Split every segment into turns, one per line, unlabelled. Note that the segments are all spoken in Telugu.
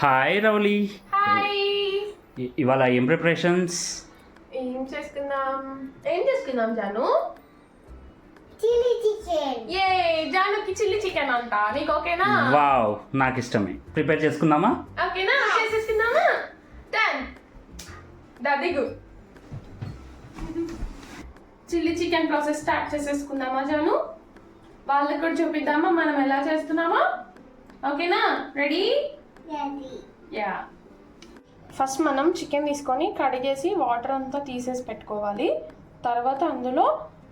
Hi Rowley.
హాయ్.
ఇవాళ ఏం ప్రిపరేషన్స్?
ఏం చేసుకుందాం జాను?
Chilli chicken.
ఏ జానుకి చిల్లీ చికెన్ అంట. నీకు ఓకేనా?
వావ్, నాకు ఇష్టమే. ప్రిపేర్ చేసుకుందామా?
ఓకేనా? చేసేసుకుందామా? డన్. దిగు. చిల్లీ చికెన్ ప్రాసెస్ స్టార్ట్ చేసేసుకుందామా జాను? వాళ్ళకి కూడా చూపిద్దామా మనం ఎలా చేస్తున్నామా? ఓకేనా? రెడీ? యా. ఫస్ట్ మనం చికెన్ తీసుకొని కడిగేసి వాటర్ అంతా తీసేసి పెట్టుకోవాలి. తర్వాత అందులో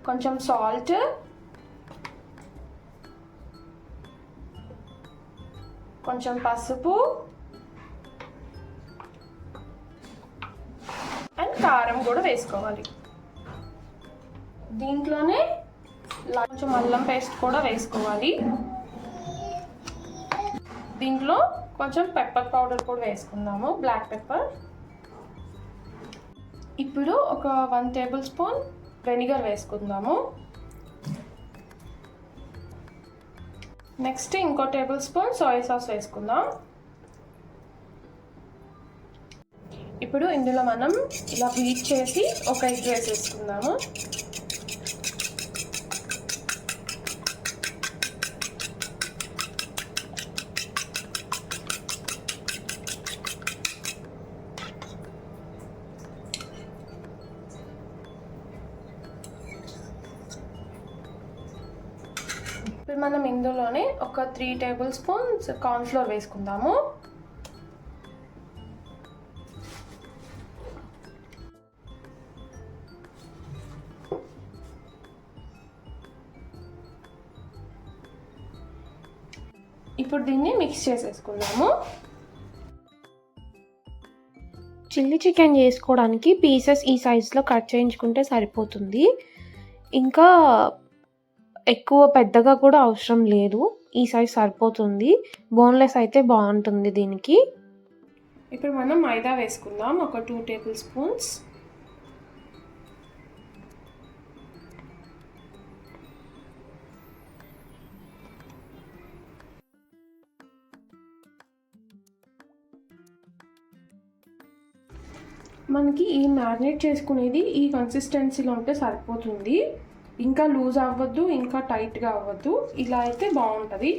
కొంచెం సాల్ట్, కొంచెం పసుపు అండ్ కారం కూడా వేసుకోవాలి. దీంట్లోనే కొంచెం అల్లం పేస్ట్ కూడా వేసుకోవాలి. దీంట్లో కొంచెం పెప్పర్ పౌడర్ కూడా వేసుకుందాము, బ్లాక్ పెప్పర్. ఇప్పుడు ఒక 1 టేబుల్ స్పూన్ వెనిగర్ వేసుకుందాము. నెక్స్ట్ ఇంకో టేబుల్ స్పూన్ సోయా సాస్ వేసుకుందాం. ఇప్పుడు ఇందులో మనం ఇలా బీట్ చేసి ఒక ఎగ్ వేసేసుకుందాము. ఇప్పుడు మనం ఇందులోనే ఒక 3 టేబుల్ స్పూన్స్ కార్న్ఫ్లోర్ వేసుకుందాము. ఇప్పుడు దీన్ని మిక్స్ చేసేసుకుందాము. చిల్లీ చికెన్ చేసుకోవడానికి పీసెస్ ఈ సైజులో కట్ చేయించుకుంటే సరిపోతుంది. ఇంకా ఎక్కువ పెద్దగా కూడా అవసరం లేదు, ఈ సైజ్ సరిపోతుంది. బోన్లెస్ అయితే బాగుంటుంది దీనికి. ఇప్పుడు మనం మైదా వేసుకుందాం, ఒక 2 టేబుల్ స్పూన్స్. మనకి ఈ మ్యారినేట్ చేసుకునేది ఈ కన్సిస్టెన్సీలో ఉంటే సరిపోతుంది. ఇంకా లూజ్ అవ్వద్దు, ఇంకా టైట్గా అవ్వద్దు. ఇలా అయితే బాగుంటుంది,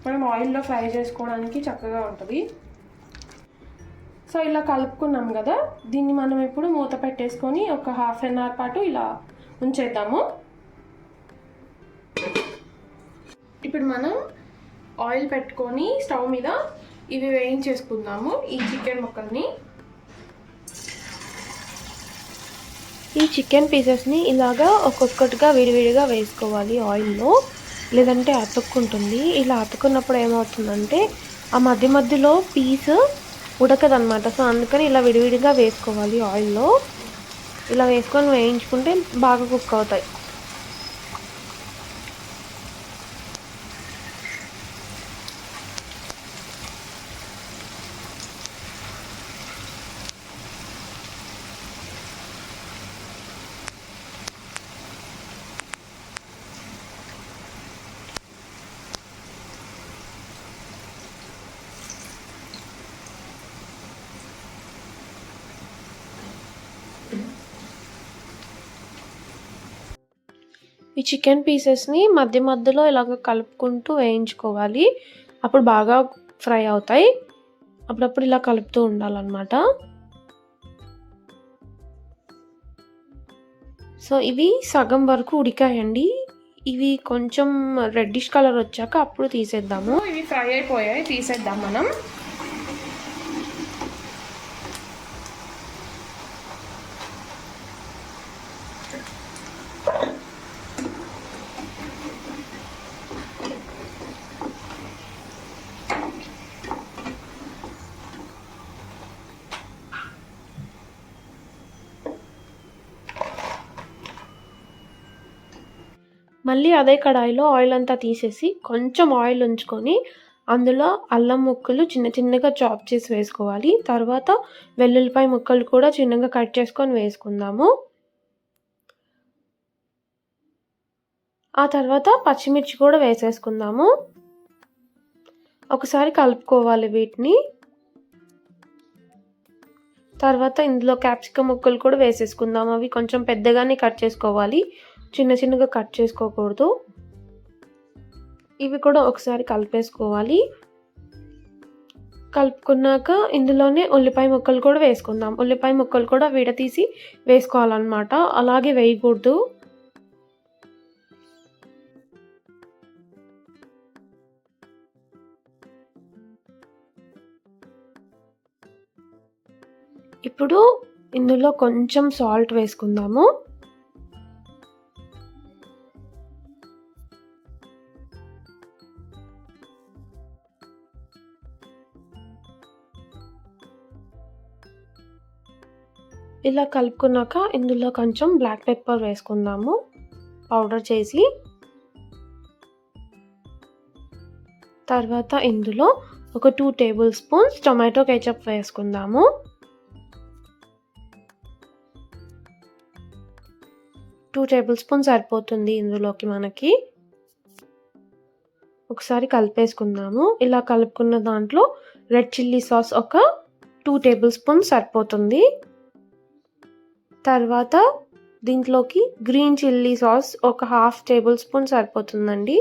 మనం ఆయిల్లో ఫ్రై చేసుకోవడానికి చక్కగా ఉంటుంది. సో ఇలా కలుపుకున్నాం కదా, దీన్ని మనం ఇప్పుడు మూత పెట్టేసుకొని ఒక 1/2 అవర్ పాటు ఇలా ఉంచేద్దాము. ఇప్పుడు మనం ఆయిల్ పెట్టుకొని స్టవ్ మీద ఇవి వేయించేసుకుందాము, ఈ చికెన్ ముక్కల్ని. ఈ చికెన్ పీసెస్ని ఇలాగా ఒక్కొక్కటిగా విడివిడిగా వేసుకోవాలి ఆయిల్లో, లేదంటే అతుక్కుంటుంది. ఇలా అతుక్కున్నప్పుడు ఏమవుతుందంటే ఆ మధ్యలో పీస్ ఉడకదనమాట. సో అందుకని ఇలా విడివిడిగా వేసుకోవాలి ఆయిల్లో. ఇలా వేసుకొని వేయించుకుంటే బాగా కుక్ అవుతాయి. ఈ చికెన్ పీసెస్ని మధ్యలో ఇలాగ కలుపుకుంటూ వేయించుకోవాలి, అప్పుడు బాగా ఫ్రై అవుతాయి. అప్పుడప్పుడు ఇలా కలుపుతూ ఉండాలన్నమాట. సో ఇవి సగం వరకు ఉడికాయండి. ఇవి కొంచెం రెడ్డిష్ కలర్ వచ్చాక అప్పుడు తీసేద్దాము. ఇవి ఫ్రై అయిపోయాయి, తీసేద్దాం మనం. మళ్ళీ అదే కడాయిలో ఆయిల్ అంతా తీసేసి కొంచెం ఆయిల్ ఉంచుకొని అందులో అల్లం ముక్కలు చిన్నగా చాప్ చేసి వేసుకోవాలి. తర్వాత వెల్లుల్లిపాయ ముక్కలు కూడా చిన్నగా కట్ చేసుకొని వేసుకుందాము. ఆ తర్వాత పచ్చిమిర్చి కూడా వేసేసుకుందాము. ఒకసారి కలుపుకోవాలి వీటిని. తర్వాత ఇందులో క్యాప్సికమ్ ముక్కలు కూడా వేసేసుకుందాం. అవి కొంచెం పెద్దగానే కట్ చేసుకోవాలి, చిన్న చిన్నగా కట్ చేసుకోకూడదు. ఇవి కూడా ఒకసారి కలిపేసుకోవాలి. కలుపుకున్నాక ఇందులోనే ఉల్లిపాయ ముక్కలు కూడా వేసుకుందాం. ఉల్లిపాయ ముక్కలు కూడా విడతీసి వేసుకోవాలన్నమాట, అలాగే వేయకూడదు. ఇప్పుడు ఇందులో కొంచెం సాల్ట్ వేసుకుందాము. ఇలా కలుపుకున్నాక ఇందులో కొంచెం బ్లాక్ పెప్పర్ వేసుకుందాము, పౌడర్ చేసి. తర్వాత ఇందులో ఒక 2 టేబుల్ స్పూన్స్ టొమాటో కెచప్ వేసుకుందాము. 2 టేబుల్ స్పూన్స్ సరిపోతుంది ఇందులోకి మనకి. ఒకసారి కలిపేసుకుందాము. ఇలా కలుపుకున్న దాంట్లో రెడ్ చిల్లీ సాస్ ఒక 2 టేబుల్ స్పూన్స్ సరిపోతుంది. తర్వాత దీంట్లోకి గ్రీన్ చిల్లీ సాస్ ఒక 1/2 టేబుల్ స్పూన్ సరిపోతుందండి.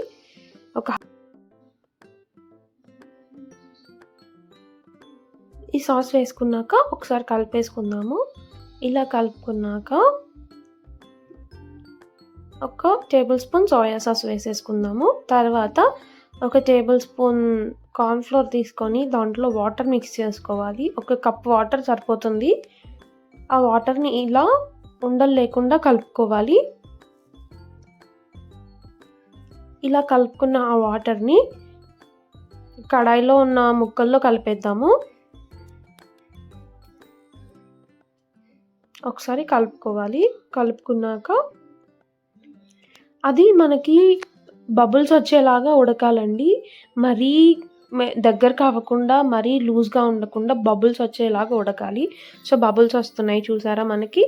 ఈ సాస్ వేసుకున్నాక ఒకసారి కలిపేసుకుందాము. ఇలా కలుపుకున్నాక ఒక టేబుల్ స్పూన్ సోయా సాస్ వేసేసుకుందాము. తర్వాత ఒక టేబుల్ స్పూన్ కార్న్ఫ్లోర్ తీసుకొని దాంట్లో వాటర్ మిక్స్ చేసుకోవాలి. 1 కప్ వాటర్ సరిపోతుంది. ఆ వాటర్ని ఇలా ఉండలు లేకుండా కలుపుకోవాలి. ఇలా కలుపుకున్న ఆ వాటర్ని కడాయిలో ఉన్న ముక్కల్లో కలిపేద్దాము. ఒకసారి కలుపుకోవాలి. కలుపుకున్నాక అది మనకి బబుల్స్ వచ్చేలాగా ఉడకాలండి. మరీ దగ్గరకు అవ్వకుండా, మరీ లూజ్గా ఉండకుండా బబుల్స్ వచ్చేలాగా ఉడకాలి. సో బబుల్స్ వస్తున్నాయి చూసారా మనకి.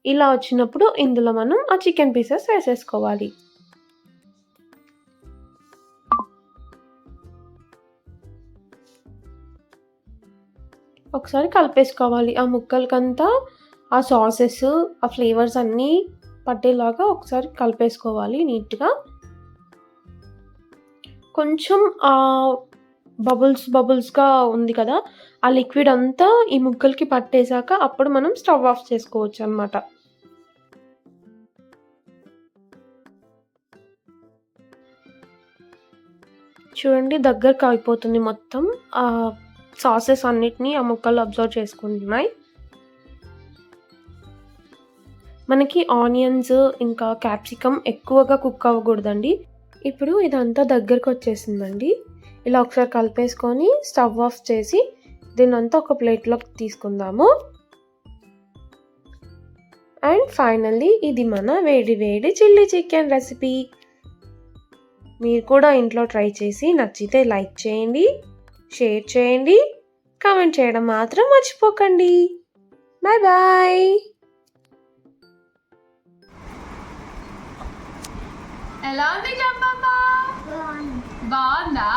ఇలా వచ్చినప్పుడు ఇందులో మనం ఆ చికెన్ పీసెస్ వేసేసుకోవాలి. ఒకసారి కలిపేసుకోవాలి. ఆ ముక్కలకంతా ఆ సాసెస్, ఆ ఫ్లేవర్స్ అన్నీ పట్టేలాగా ఒకసారి కలిపేసుకోవాలి నీట్గా. కొంచెం బబుల్స్గా ఉంది కదా, ఆ లిక్విడ్ అంతా ఈ ముక్కలకి పట్టేశాక అప్పుడు మనం స్టవ్ ఆఫ్ చేసుకోవచ్చు అన్నమాట. చూడండి దగ్గరకు అయిపోతుంది మొత్తం. ఆ సాసెస్ అన్నిటినీ ఆ ముక్కలు అబ్జర్వ్ చేసుకుంటున్నాయి. మనకి ఆనియన్స్ ఇంకా క్యాప్సికమ్ ఎక్కువగా కుక్ అవ్వకూడదండి. ఇప్పుడు ఇదంతా దగ్గరకు వచ్చేసిందండి. ఇలా ఒకసారి కలిపేసుకొని స్టవ్ ఆఫ్ చేసి దీన్నంతా ఒక ప్లేట్లోకి తీసుకుందాము. అండ్ ఫైనల్లీ ఇది మన వేడి వేడి చిల్లీ చికెన్ రెసిపీ. మీరు కూడా ఇంట్లో ట్రై చేసి నచ్చితే లైక్ చేయండి, షేర్ చేయండి, కామెంట్ చేయడం మాత్రం మర్చిపోకండి. Bye bye.
ఎలా ఉంది జంపమ్మ? బాగుందా?